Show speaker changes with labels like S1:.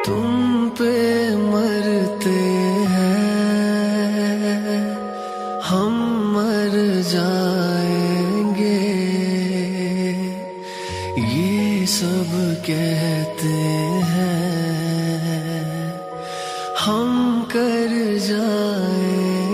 S1: तुम पे मरते हैं, हम मर जाएंगे, ये सब कहते हैं, हम कर जाएंगे।